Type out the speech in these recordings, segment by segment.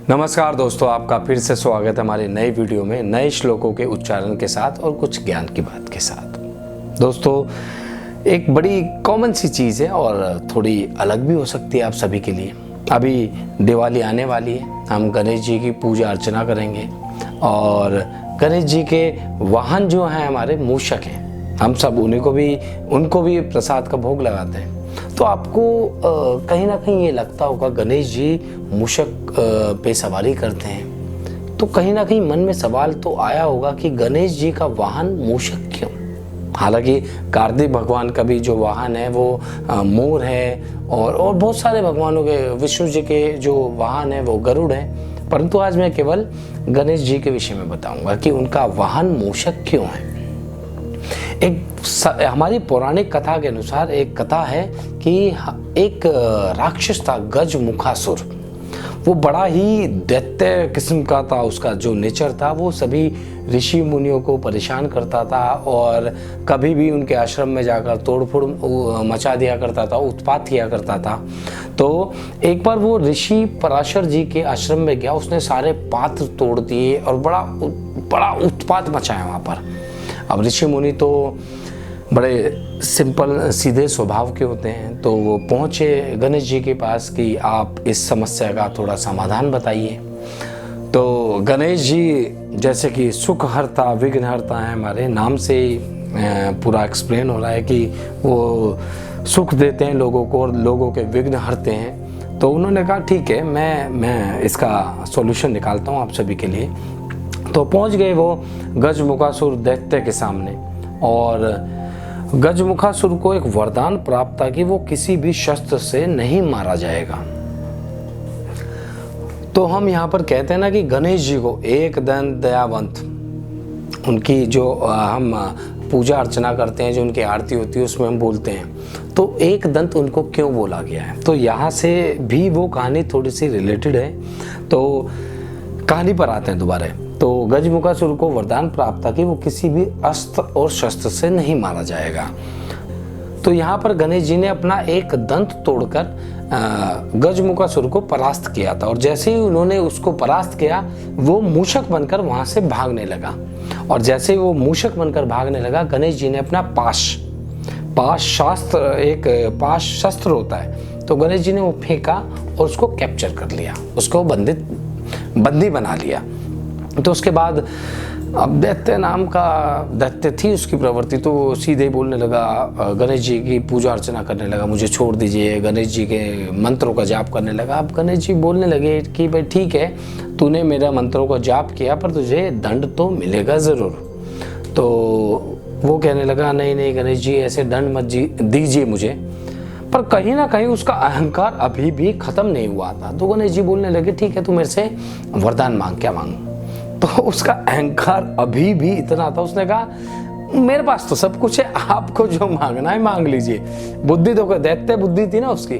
नमस्कार दोस्तों, आपका फिर से स्वागत है हमारी नई वीडियो में नए श्लोकों के उच्चारण के साथ और कुछ ज्ञान की बात के साथ। दोस्तों, एक बड़ी कॉमन सी चीज़ है और थोड़ी अलग भी हो सकती है आप सभी के लिए। अभी दिवाली आने वाली है, हम गणेश जी की पूजा अर्चना करेंगे और गणेश जी के वाहन जो हैं हमारे मूषक हैं। हम सब उनको भी प्रसाद का भोग लगाते हैं। तो आपको कहीं ना कहीं ये लगता होगा गणेश जी मूषक पे सवारी करते हैं, तो कहीं ना कहीं मन में सवाल तो आया होगा कि गणेश जी का वाहन मूषक क्यों। हालांकि कार्तिक भगवान का भी जो वाहन है वो मोर है और बहुत सारे भगवानों के, विष्णु जी के जो वाहन है वो गरुड़ है, परंतु आज मैं केवल गणेश जी के विषय में बताऊंगा कि उनका वाहन मूषक क्यों है। हमारी पौराणिक कथा के अनुसार एक कथा है कि एक राक्षस था गजमुखासुर। वो बड़ा ही दैत्य किस्म का था, उसका जो नेचर था वो सभी ऋषि मुनियों को परेशान करता था और कभी भी उनके आश्रम में जाकर तोड़फोड़ मचा दिया करता था, उत्पात किया करता था। तो एक बार वो ऋषि पराशर जी के आश्रम में गया, उसने सारे पात्र तोड़ दिए और बड़ा उत्पात मचाया वहाँ पर। अब ऋषि मुनि तो बड़े सिंपल सीधे स्वभाव के होते हैं, तो वो पहुँचे गणेश जी के पास कि आप इस समस्या का थोड़ा समाधान बताइए। तो गणेश जी जैसे कि सुखहर्ता विघ्नहर्ता है, हमारे नाम से ही पूरा एक्सप्लेन हो रहा है कि वो सुख देते हैं लोगों को और लोगों के विघ्न हरते हैं। तो उन्होंने कहा ठीक है, मैं इसका सॉल्यूशन निकालता हूँ आप सभी के लिए। तो पहुँच गए वो गजमुखासुर दैत्य के सामने और गजमुखासुर को एक वरदान प्राप्त था कि वो किसी भी शस्त्र से नहीं मारा जाएगा। तो हम यहाँ पर कहते हैं ना कि गणेश जी को एक दंत दयावंत, उनकी जो हम पूजा अर्चना करते हैं, जो उनकी आरती होती है उसमें हम बोलते हैं, तो एक दंत उनको क्यों बोला गया है। तो यहाँ से भी वो कहानी थोड़ी सी रिलेटेड है। तो कहानी पर आते हैं दोबारा। तो गजमुखासुर को वरदान प्राप्त था कि वो किसी भी अस्त्र और शस्त्र से नहीं मारा जाएगा। तो यहाँ पर गणेश जी ने अपना एक दंत तोड़कर गजमुखासुर को परास्त किया था और जैसे ही उन्होंने उसको परास्त किया वो मूषक बनकर वहां से भागने लगा। और जैसे ही वो मूषक बनकर भागने लगा, गणेश जी ने अपना पाश शस्त्र होता है, तो गणेश जी ने वो फेंका और उसको कैप्चर कर लिया, उसको बंदी बना लिया। तो उसके बाद अब दैत्य थी उसकी प्रवृत्ति, तो सीधे बोलने लगा, गणेश जी की पूजा अर्चना करने लगा, मुझे छोड़ दीजिए, गणेश जी के मंत्रों का जाप करने लगा। अब गणेश जी बोलने लगे कि भाई ठीक है, तूने मेरा मंत्रों का जाप किया पर तुझे दंड तो मिलेगा ज़रूर। तो वो कहने लगा नहीं गणेश जी, ऐसे दंड मत दीजिए मुझे। पर कहीं ना कहीं उसका अहंकार अभी भी खत्म नहीं हुआ था। तो गणेश जी बोलने लगे ठीक है, तू मेरे से वरदान मांग, क्या मांग। तो उसका अहंकार अभी भी इतना था, उसने कहा मेरे पास तो सब कुछ है, आपको जो मांगना है मांग लीजिए। बुद्धि तो दैत्य बुद्धि थी ना उसकी।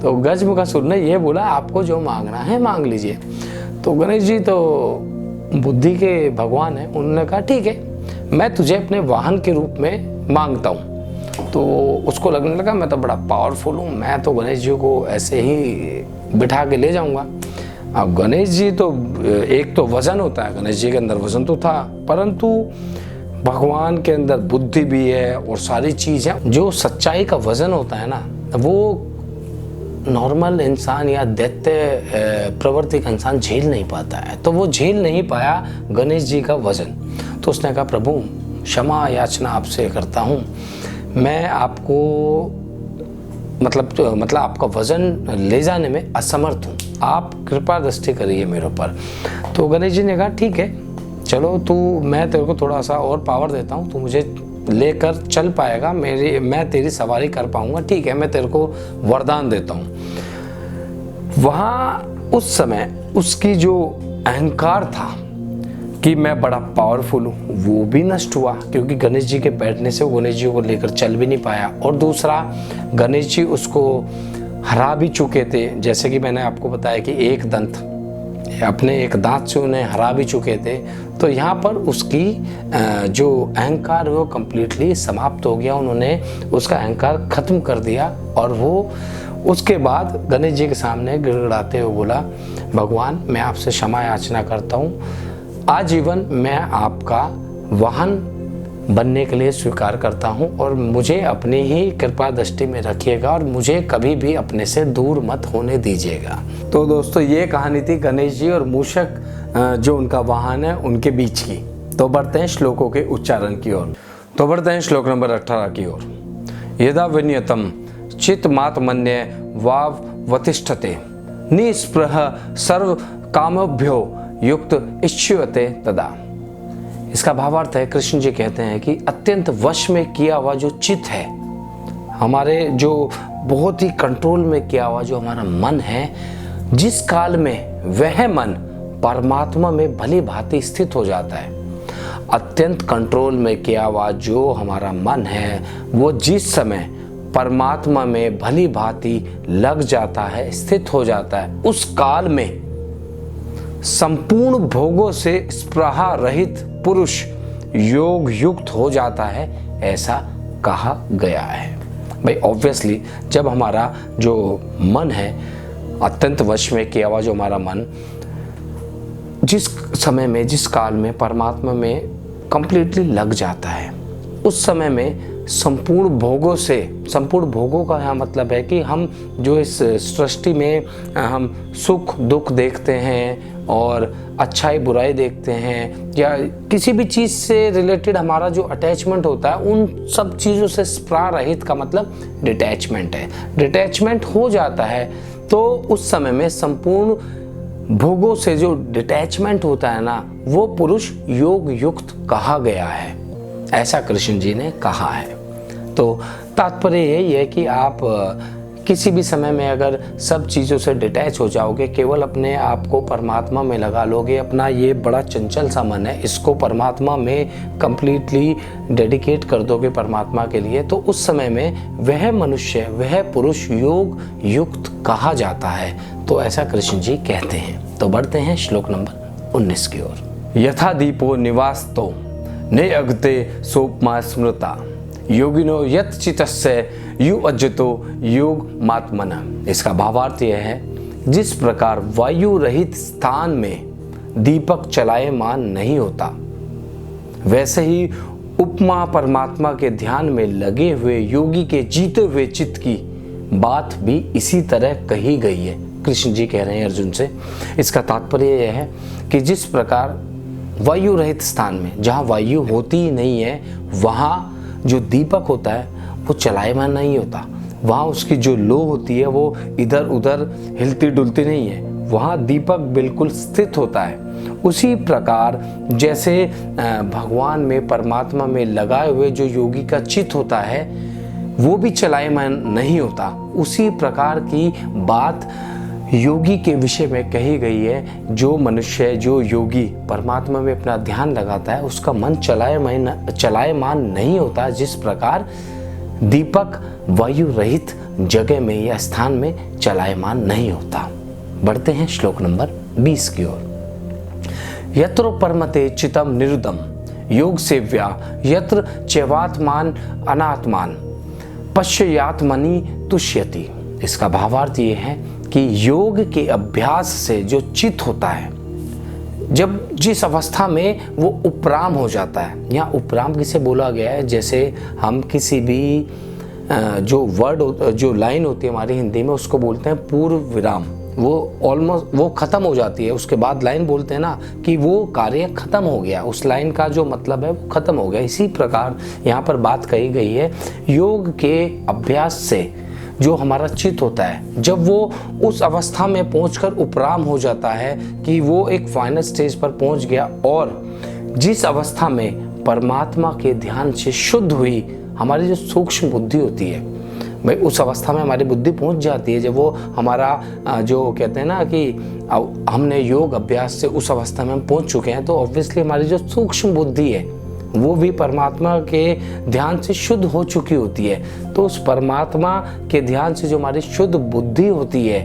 तो गजमुखासुर ने ये बोला आपको जो मांगना है मांग लीजिए। तो गणेश जी तो बुद्धि के भगवान है, उन्होंने कहा ठीक है, मैं तुझे अपने वाहन के रूप में मांगता हूँ। तो उसको लगने लगा मैं तो बड़ा पावरफुल हूँ, मैं तो गणेश जी को ऐसे ही बिठा के ले जाऊँगा। अब गणेश जी तो एक तो वजन होता है, गणेश जी के अंदर वजन तो था, परंतु भगवान के अंदर बुद्धि भी है और सारी चीज़ें। जो सच्चाई का वजन होता है ना, वो नॉर्मल इंसान या दैत्य प्रवृत्ति का इंसान झेल नहीं पाता है। तो वो झेल नहीं पाया गणेश जी का वजन। तो उसने कहा प्रभु क्षमा याचना आपसे करता हूँ, मैं आपको मतलब आपका वजन ले जाने में असमर्थ हूँ, आप कृपा दृष्टि करिए मेरे ऊपर। तो गणेश जी ने कहा ठीक है, चलो मैं तेरे को थोड़ा सा और पावर देता हूँ, तू मुझे लेकर चल पाएगा, मैं तेरी सवारी कर पाऊंगा, ठीक है, मैं तेरे को वरदान देता हूँ। वहाँ उस समय उसकी जो अहंकार था कि मैं बड़ा पावरफुल हूँ, वो भी नष्ट हुआ, क्योंकि गणेश जी के बैठने से वो गणेश जी को लेकर चल भी नहीं पाया। और दूसरा, गणेश जी उसको हरा भी चुके थे, जैसे कि मैंने आपको बताया कि अपने एक दांत से उन्हें हरा भी चुके थे। तो यहाँ पर उसकी जो अहंकार वो कंप्लीटली समाप्त हो गया, उन्होंने उसका अहंकार खत्म कर दिया और वो उसके बाद गणेश जी के सामने गिड़गिड़ाते हुए बोला, भगवान मैं आपसे क्षमा याचना करता हूँ, आजीवन मैं आपका वाहन बनने के लिए स्वीकार करता हूँ और मुझे अपनी ही कृपा दृष्टि में रखिएगा और मुझे कभी भी अपने से दूर मत होने दीजिएगा। तो दोस्तों ये कहानी थी गणेश जी और मूषक जो उनका वाहन है उनके बीच की। तो बढ़ते हैं श्लोकों के उच्चारण की ओर। तो बढ़ते हैं श्लोक नंबर 18 की ओर। यदा विनियतम चित्तमात्मन्य वाव वतिष्ठते निस्पृह सर्व कामभ्यो युक्त इच्छ्यते तदा। इसका भावार्थ है, कृष्ण जी कहते हैं कि अत्यंत वश में किया हुआ जो चित्त है, हमारे जो बहुत ही कंट्रोल में किया हुआ जो हमारा मन है, जिस काल में वह मन परमात्मा में भली भांति स्थित हो जाता है। अत्यंत कंट्रोल में किया हुआ जो हमारा मन है वो जिस समय परमात्मा में भली भांति लग जाता है, स्थित हो जाता है, उस काल में संपूर्ण भोगों से स्पृहा रहित पुरुष योग युक्त हो जाता है, ऐसा कहा गया है। भाई ऑब्वियसली जब हमारा जो मन है अत्यंत वश में किया हुआ जो हमारा मन जिस समय में जिस काल में परमात्मा में कंप्लीटली लग जाता है, उस समय में संपूर्ण भोगों का यहाँ मतलब है कि हम जो इस सृष्टि में हम सुख दुख देखते हैं और अच्छाई बुराई देखते हैं या किसी भी चीज़ से रिलेटेड हमारा जो अटैचमेंट होता है, उन सब चीज़ों से स्पृहा रहित का मतलब डिटैचमेंट है। डिटैचमेंट हो जाता है तो उस समय में संपूर्ण भोगों से जो डिटैचमेंट होता है ना, वो पुरुष योग युक्त कहा गया है, ऐसा कृष्ण जी ने कहा है। तो तात्पर्य यही है कि आप किसी भी समय में अगर सब चीज़ों से डिटैच हो जाओगे, केवल अपने आप को परमात्मा में लगा लोगे, अपना ये बड़ा चंचल सा मन है इसको परमात्मा में कंप्लीटली डेडिकेट कर दोगे परमात्मा के लिए, तो उस समय में वह मनुष्य वह पुरुष योग युक्त कहा जाता है। तो ऐसा कृष्ण जी कहते हैं। तो बढ़ते हैं श्लोक नंबर 19 की ओर। यथा दीपो निवास्तो ने अगते सोपमा स्मृता योगिनो यत चितस्य यु अज्जतो योग मात्मना। इसका भावार्थ यह है, जिस प्रकार वायु रहित स्थान में दीपक चलायमान नहीं होता, वैसे ही उपमा परमात्मा के ध्यान में लगे हुए योगी के जीते हुए चित्त की बात भी इसी तरह कही गई है। कृष्ण जी कह रहे हैं अर्जुन से। इसका तात्पर्य यह है कि जिस प्रकार वायु रहित स्थान में, जहाँ वायु होती ही नहीं है, वहाँ जो दीपक होता है वो चलायमान नहीं होता, वहाँ उसकी जो लो होती है वो इधर उधर हिलती डुलती नहीं है, वहाँ दीपक बिल्कुल स्थित होता है। उसी प्रकार जैसे भगवान में परमात्मा में लगाए हुए जो योगी का चित्त होता है वो भी चलायमान नहीं होता, उसी प्रकार की बात योगी के विषय में कही गई है। जो मनुष्य जो योगी परमात्मा में अपना ध्यान लगाता है उसका मन चलायमान नहीं होता, जिस प्रकार दीपक वायु रहित जगह में या स्थान में चलायमान नहीं होता। बढ़ते हैं श्लोक नंबर 20 की ओर। यत्र परमते चितम निरुदम योग सेव्या यत्र चैवात्मान अनात्मान पश्यात्मनि तुष्यति। इसका भावार्थ ये है कि योग के अभ्यास से जो चित्त होता है, जब जिस अवस्था में वो उपराम हो जाता है, यहाँ उपराम किसे बोला गया है, जैसे हम किसी भी जो वर्ड जो लाइन होती है हमारी हिंदी में उसको बोलते हैं पूर्व विराम, वो ऑलमोस्ट वो ख़त्म हो जाती है, उसके बाद लाइन बोलते हैं ना कि वो कार्य ख़त्म हो गया, उस लाइन का जो मतलब है वो ख़त्म हो गया। इसी प्रकार यहाँ पर बात कही गई है, योग के अभ्यास से जो हमारा चित्त होता है, जब वो उस अवस्था में पहुंचकर उपराम हो जाता है कि वो एक फाइनल स्टेज पर पहुंच गया, और जिस अवस्था में परमात्मा के ध्यान से शुद्ध हुई हमारी जो सूक्ष्म बुद्धि होती है, भाई उस अवस्था में हमारी बुद्धि पहुंच जाती है। जब वो हमारा जो कहते हैं ना कि हमने योग अभ्यास से उस अवस्था में हम पहुंच चुके हैं, तो ऑब्वियसली हमारी जो सूक्ष्म बुद्धि है वो भी परमात्मा के ध्यान से शुद्ध हो चुकी होती है। तो उस परमात्मा के ध्यान से जो हमारी शुद्ध बुद्धि होती है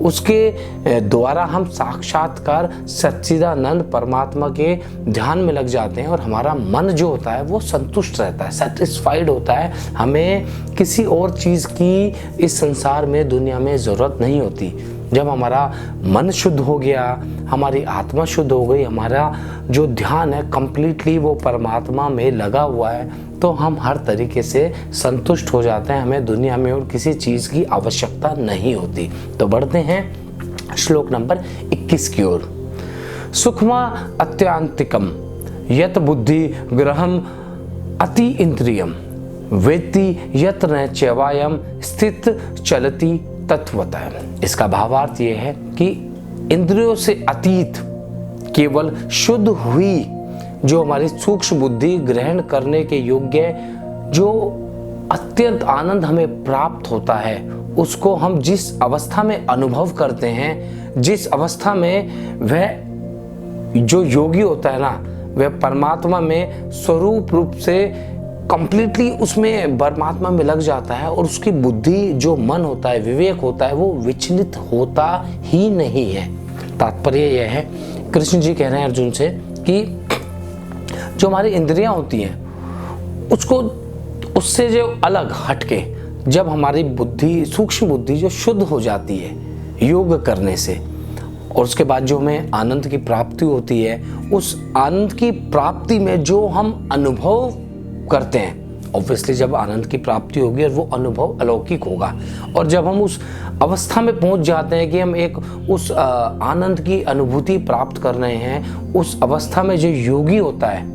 उसके द्वारा हम साक्षात्कार सच्चिदानंद परमात्मा के ध्यान में लग जाते हैं और हमारा मन जो होता है वो संतुष्ट रहता है, सेटिस्फाइड होता है। हमें किसी और चीज़ की इस संसार में, दुनिया में ज़रूरत नहीं होती। जब हमारा मन शुद्ध हो गया, हमारी आत्मा शुद्ध हो गई, हमारा जो ध्यान है कंप्लीटली वो परमात्मा में लगा हुआ है, तो हम हर तरीके से संतुष्ट हो जाते हैं। हमें दुनिया में और किसी चीज़ की आवश्यकता नहीं होती। तो बढ़ते हैं श्लोक नंबर 21 की ओर। सुखमा अत्यांतिकम यत बुद्धि ग्रहम अति इंद्रियम वेत्ति यत न चैवायम स्थित चलती तत्वतः। इसका भावार्थ ये है कि इंद्रियों से अतीत केवल शुद्ध हुई जो हमारी सूक्ष्म बुद्धि ग्रहण करने के योग्य जो अत्यंत आनंद हमें प्राप्त होता है, उसको हम जिस अवस्था में अनुभव करते हैं, जिस अवस्था में वह जो योगी होता है ना, वह परमात्मा में स्वरूप रूप से कंप्लीटली उसमें परमात्मा में लग जाता है और उसकी बुद्धि जो मन होता है, विवेक होता है, वो विचलित होता ही नहीं है। तात्पर्य यह है, कृष्ण जी कह रहे हैं अर्जुन से कि जो हमारी इंद्रियां होती हैं उसको उससे जो अलग हटके जब हमारी बुद्धि, सूक्ष्म बुद्धि जो शुद्ध हो जाती है योग करने से, और उसके बाद जो हमें आनंद की प्राप्ति होती है, उस आनंद की प्राप्ति में जो हम अनुभव करते हैं, ऑब्वियसली जब आनंद की प्राप्ति होगी और वो अनुभव अलौकिक होगा। और जब हम उस अवस्था में पहुंच जाते हैं कि हम एक उस आनंद की अनुभूति प्राप्त कर रहे हैं, उस अवस्था में जो योगी होता है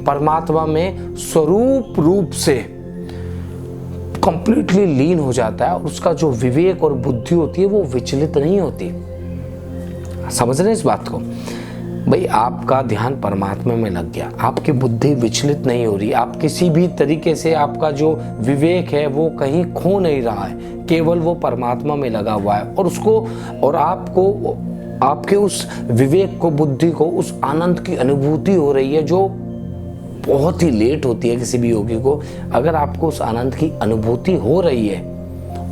परमात्मा में स्वरूप रूप से कंप्लीटली लीन हो जाता है और उसका जो विवेक और बुद्धि होती है वो विचलित नहीं होती। समझ रहे हैं इस बात को? भाई आपका ध्यान परमात्मा में लग गया, आपकी बुद्धि विचलित नहीं हो रही, आप किसी भी तरीके से आपका जो विवेक है वो कहीं खो नहीं रहा है, केवल वो परमात्मा में लगा हुआ है। और उसको और आपको आपके उस विवेक को, बुद्धि को, उस आनंद की अनुभूति हो रही है जो बहुत ही लेट होती है किसी भी योगी को। अगर आपको उस आनंद की अनुभूति हो रही है,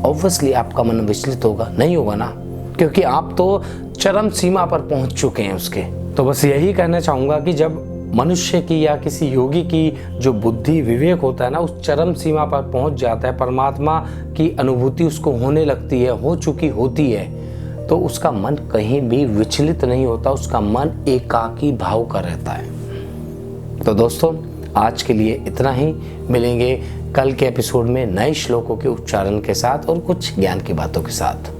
ऑब्वियसली आपका मन विचलित होगा? नहीं होगा ना, क्योंकि आप तो चरम सीमा पर पहुंच चुके हैं उसके। तो बस यही कहना चाहूँगा कि जब मनुष्य की या किसी योगी की जो बुद्धि, विवेक होता है ना, उस चरम सीमा पर पहुंच जाता है, परमात्मा की अनुभूति उसको होने लगती है, हो चुकी होती है, तो उसका मन कहीं भी विचलित नहीं होता, उसका मन एकाकी भाव का रहता है। तो दोस्तों आज के लिए इतना ही। मिलेंगे कल के एपिसोड में नए श्लोकों के उच्चारण के साथ और कुछ ज्ञान की बातों के साथ।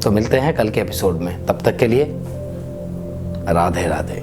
तो मिलते हैं कल के एपिसोड में, तब तक के लिए राधे राधे।